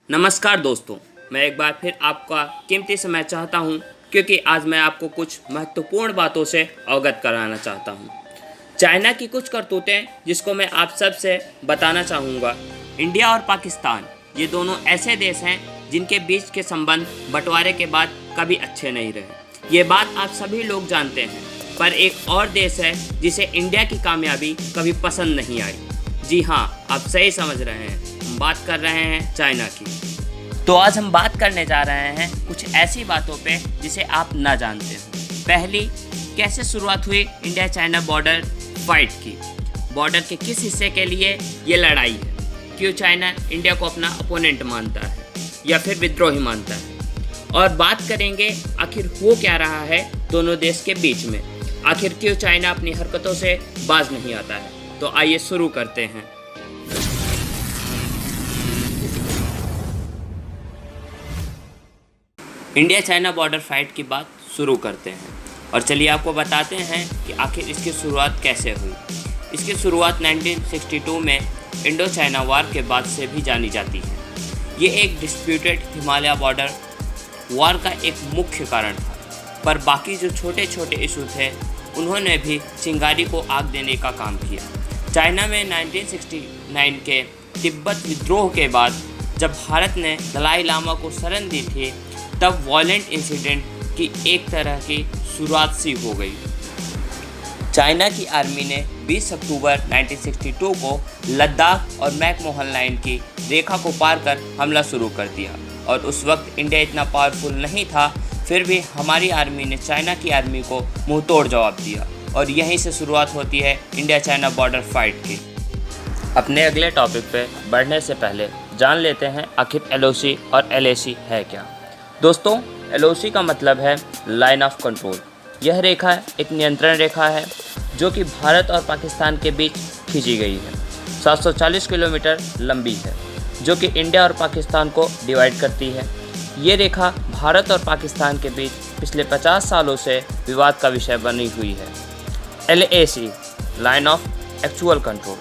नमस्कार दोस्तों, मैं एक बार फिर आपका कीमती समय चाहता हूं क्योंकि आज मैं आपको कुछ महत्वपूर्ण बातों से अवगत कराना चाहता हूं। चाइना की कुछ करतूतें जिसको मैं आप सब से बताना चाहूँगा। इंडिया और पाकिस्तान ये दोनों ऐसे देश हैं जिनके बीच के संबंध बंटवारे के बाद कभी अच्छे नहीं रहे। ये बात आप सभी लोग जानते हैं, पर एक और देश है जिसे इंडिया की कामयाबी कभी पसंद नहीं आई। जी हाँ, आप सही समझ रहे हैं, हम बात कर रहे हैं चाइना की। तो आज हम बात करने जा रहे हैं कुछ ऐसी बातों पे जिसे आप ना जानते हो। पहली, कैसे शुरुआत हुई इंडिया चाइना बॉर्डर फाइट की। बॉर्डर के किस हिस्से के लिए ये लड़ाई है, क्यों चाइना इंडिया को अपना अपोनेंट मानता है या फिर विद्रोही मानता है, और बात करेंगे आखिर हो क्या रहा है दोनों देश के बीच में, आखिर क्यों चाइना अपनी हरकतों से बाज नहीं आता है। तो आइए शुरू करते हैं। इंडिया चाइना बॉर्डर फाइट की बात शुरू करते हैं और चलिए आपको बताते हैं कि आखिर इसकी शुरुआत कैसे हुई। इसकी शुरुआत 1962 में इंडो चाइना वार के बाद से भी जानी जाती है। ये एक डिस्प्यूटेड हिमालय बॉर्डर वार का एक मुख्य कारण था, पर बाकी जो छोटे छोटे इशू थे उन्होंने भी चिंगारी को आग देने का काम किया। चाइना में 1969 के तिब्बत विद्रोह के बाद जब भारत ने दलाई लामा को शरण दी थी, तब वॉयलेंट इंसिडेंट की एक तरह की शुरुआत सी हो गई। चाइना की आर्मी ने 20 अक्टूबर 1962 को लद्दाख और मैकमोहन लाइन की रेखा को पार कर हमला शुरू कर दिया, और उस वक्त इंडिया इतना पावरफुल नहीं था, फिर भी हमारी आर्मी ने चाइना की आर्मी को मुंह तोड़ जवाब दिया, और यहीं से शुरुआत होती है इंडिया चाइना बॉर्डर फाइट की। अपने अगले टॉपिक पे बढ़ने से पहले जान लेते हैं आखिर LOC और LAC है क्या। दोस्तों, LOC का मतलब है लाइन ऑफ कंट्रोल। यह रेखा एक नियंत्रण रेखा है जो कि भारत और पाकिस्तान के बीच खींची गई है। 740 किलोमीटर लंबी है, जो कि इंडिया और पाकिस्तान को डिवाइड करती है। ये रेखा भारत और पाकिस्तान के बीच पिछले 50 सालों से विवाद का विषय बनी हुई है। LAC line of actual control.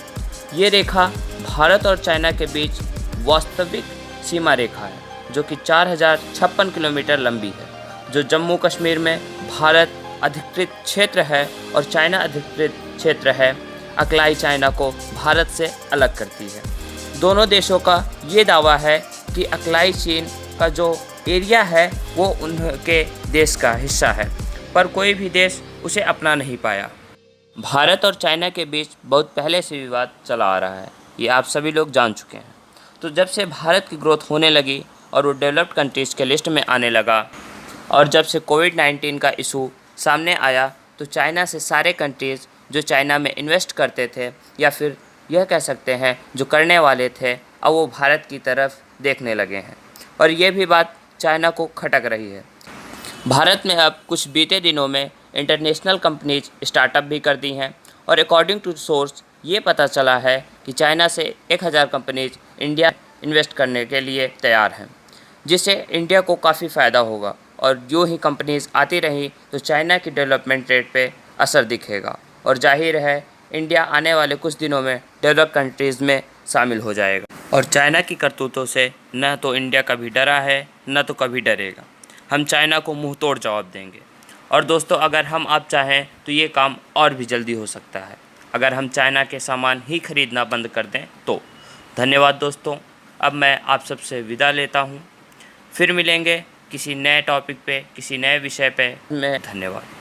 ये रेखा भारत और चाइना के बीच वास्तविक सीमा रेखा है, जो कि 4056 किलोमीटर लंबी है, जो जम्मू कश्मीर में भारत अधिकृत क्षेत्र है और चाइना अधिकृत क्षेत्र है। अक्लाई चाइना को भारत से अलग करती है। दोनों देशों का ये दावा है कि अक्लाई चीन का जो एरिया है वो उनके देश का हिस्सा है, पर कोई भी देश उसे अपना नहीं पाया। भारत और चाइना के बीच बहुत पहले से विवाद चला आ रहा है, ये आप सभी लोग जान चुके हैं। तो जब से भारत की ग्रोथ होने लगी और वो डेवलप्ड कंट्रीज़ के लिस्ट में आने लगा, और जब से कोविड-19 का इशू सामने आया, तो चाइना से सारे कंट्रीज़ जो चाइना में इन्वेस्ट करते थे, या फिर यह कह सकते हैं जो करने वाले थे, अब वो भारत की तरफ देखने लगे हैं, और ये भी बात चाइना को खटक रही है। भारत में अब कुछ बीते दिनों में इंटरनेशनल कंपनीज स्टार्टअप भी कर दी हैं, और अकॉर्डिंग टू सोर्स ये पता चला है कि चाइना से 1000 कंपनीज इंडिया इन्वेस्ट करने के लिए तैयार हैं, जिससे इंडिया को काफ़ी फ़ायदा होगा, और जो ही कंपनीज आती रही तो चाइना की डेवलपमेंट रेट पे असर दिखेगा, और जाहिर है इंडिया आने वाले कुछ दिनों में डेवलप कंट्रीज़ में शामिल हो जाएगा। और चाइना की करतूतों से न तो इंडिया कभी डरा है, न तो कभी डरेगा। हम चाइना को मुंह तोड़ जवाब देंगे। और दोस्तों, अगर हम आप चाहें तो ये काम और भी जल्दी हो सकता है, अगर हम चाइना के सामान ही खरीदना बंद कर दें तो। धन्यवाद दोस्तों, अब मैं आप सबसे विदा लेता हूँ। फिर मिलेंगे किसी नए टॉपिक पे, किसी नए विषय पे। धन्यवाद।